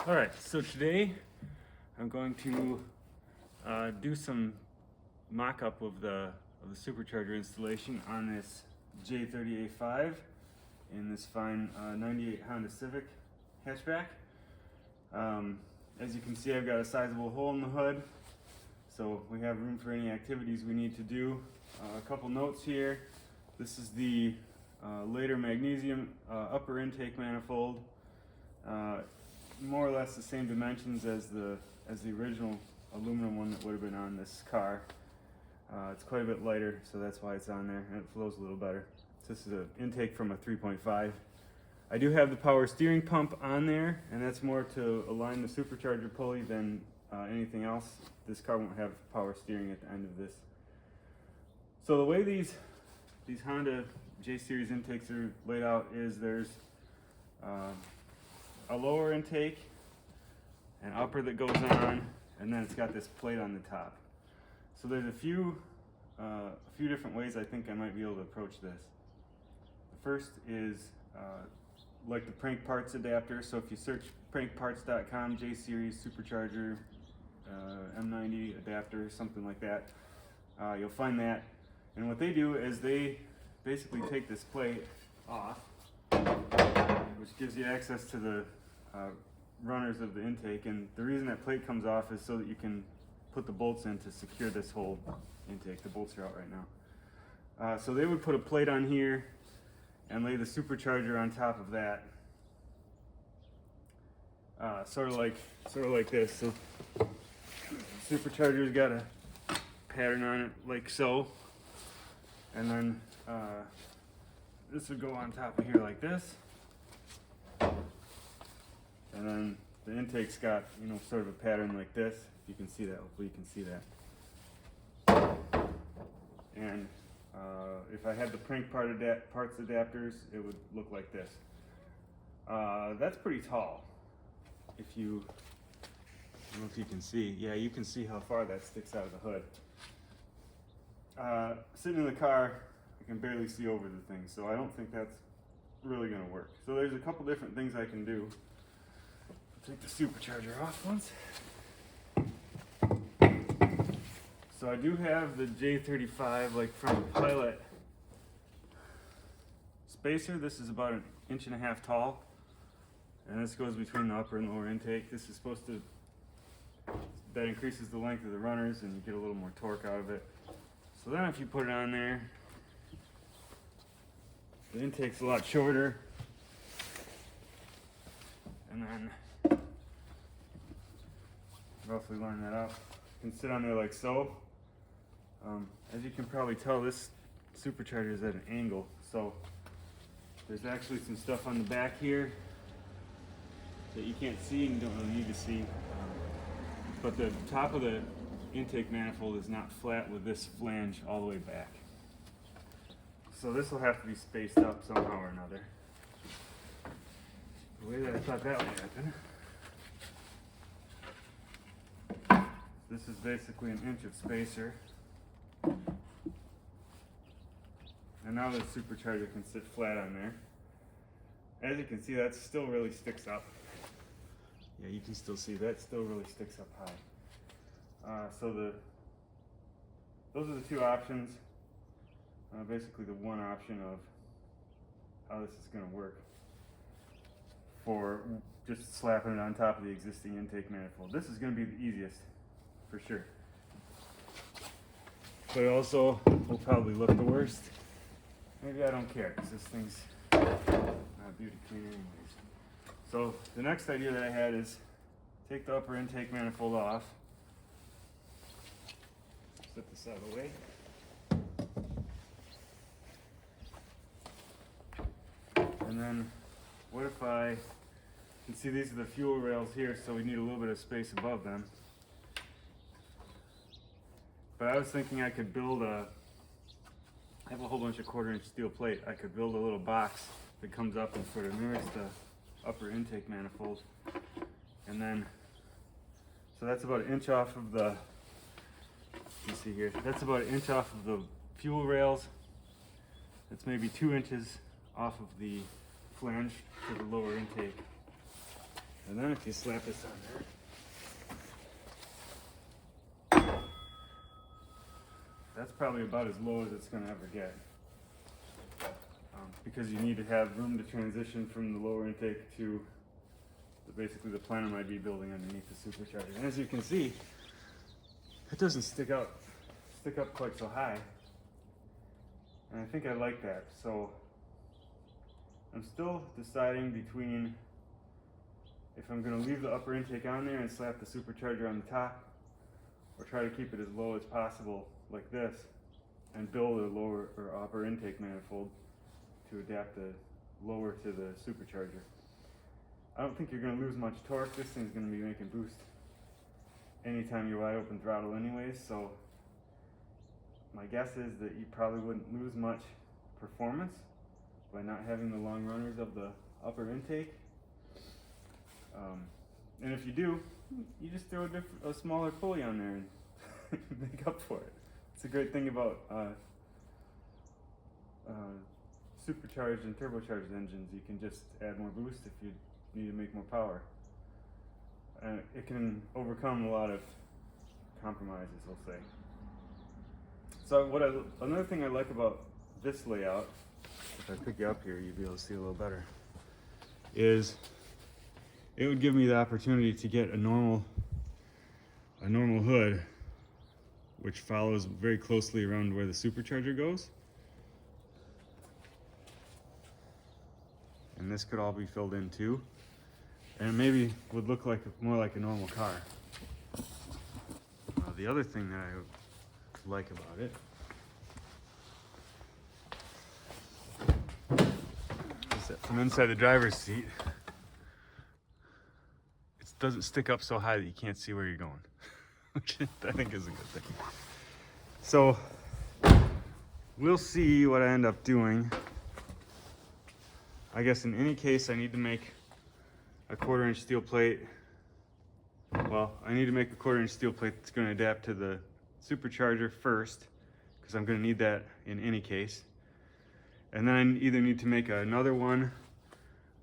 All right, so today I'm going to do some mock-up of the supercharger installation on this J38.5 in this fine 98 Honda Civic hatchback. As you can see, I've got a sizable hole in the hood, so we have room for any activities we need to do. A couple notes here. This is the later magnesium upper intake manifold. More or less the same dimensions as the original aluminum one that would have been on this car. It's quite a bit lighter, so that's why it's on there, and it flows a little better. So this is an intake from a 3.5. I do have the power steering pump on there, and that's more to align the supercharger pulley than anything else. This car won't have power steering at the end of this. So the way these Honda J-Series intakes are laid out is there's a lower intake, an upper that goes on, and then it's got this plate on the top. So there's a few different ways I think I might be able to approach this. The first is like the prank parts adapter. So if you search prankparts.com, J-Series Supercharger M90 adapter, something like that, you'll find that. And what they do is they basically take this plate off, which gives you access to the runners of the intake, and the reason that plate comes off is so that you can put the bolts in to secure this whole intake. The bolts are out right now. So they would put a plate on here and lay the supercharger on top of that, sort of like this. So supercharger's got a pattern on it like so, and then this would go on top of here like this. And then the intake's got, sort of a pattern like this. You can see that, hopefully you can see that. And if I had the prank parts adapters, it would look like this. That's pretty tall. I don't know if you can see. Yeah, you can see how far that sticks out of the hood. Sitting in the car, I can barely see over the thing, so I don't think that's really gonna work. So there's a couple different things I can do. Take the supercharger off once. So I do have the J35 like from a Pilot spacer. This is about 1.5 inches tall, and this goes between the upper and lower intake. This is supposed to, that increases the length of the runners and you get a little more torque out of it. So then if you put it on there, the intake's a lot shorter, and then roughly line that up. You can sit on there like so. As you can probably tell, this supercharger is at an angle, so there's actually some stuff on the back here that you can't see and don't really need to see. But the top of the intake manifold is not flat with this flange all the way back. So this will have to be spaced up somehow or another. The way that I thought that would happen. This is basically 1 inch of spacer. And now the supercharger can sit flat on there. As you can see, that still really sticks up. Yeah, you can still see that still really sticks up high. So those are the two options. Basically the one option of how this is going to work for just slapping it on top of the existing intake manifold. This is going to be the easiest for sure, but it also will probably look the worst. Maybe I don't care because this thing's not beauty clean anyways. So the next idea that I had is take the upper intake manifold off, set this out of the way. And then what if you can see these are the fuel rails here, so we need a little bit of space above them. But I was thinking I could build I have a whole bunch of 1/4 inch steel plate. I could build a little box that comes up and sort of mirrors the upper intake manifold. And then, so that's about 1 inch off of the, you see here, that's about 1 inch off of the fuel rails. It's maybe 2 inches off of the flange to the lower intake. And then if you slap this on there, that's probably about as low as it's going to ever get. Because you need to have room to transition from the lower intake to basically the planter might be building underneath the supercharger. And as you can see, it doesn't stick up quite so high. And I think I like that. So I'm still deciding between if I'm going to leave the upper intake on there and slap the supercharger on the top, or try to keep it as low as possible like this and build a lower or upper intake manifold to adapt the lower to the supercharger. I don't think you're going to lose much torque. This thing's going to be making boost anytime you wide open throttle anyways, so my guess is that you probably wouldn't lose much performance by not having the long runners of the upper intake. And if you do, you just throw a smaller pulley on there and make up for it. It's a great thing about supercharged and turbocharged engines. You can just add more boost if you need to make more power. And it can overcome a lot of compromises, we'll say. So another thing I like about this layout, if I pick you up here, you'll be able to see a little better, is it would give me the opportunity to get a normal hood, which follows very closely around where the supercharger goes. And this could all be filled in too. And maybe would look more like a normal car. The other thing that I like about it is that from inside the driver's seat, it doesn't stick up so high that you can't see where you're going, which I think is a good thing. So we'll see what I end up doing. I guess in any case, I need to make a 1/4-inch steel plate. Well, I need to make a 1/4-inch steel plate that's going to adapt to the supercharger first, because I'm going to need that in any case. And then I either need to make another one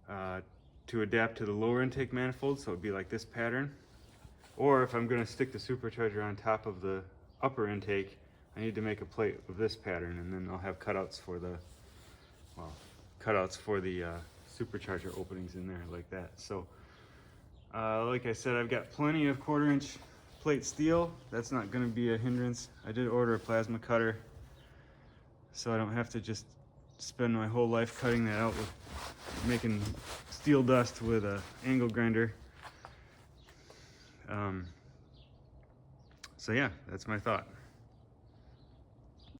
to adapt to the lower intake manifold, so it would be like this pattern. Or if I'm going to stick the supercharger on top of the upper intake, I need to make a plate of this pattern, and then I'll have cutouts for the supercharger openings in there like that. So like I said, I've got plenty of 1/4-inch plate steel. That's not going to be a hindrance. I did order a plasma cutter, so I don't have to just spend my whole life cutting that out with making steel dust with an angle grinder. So yeah, that's my thought.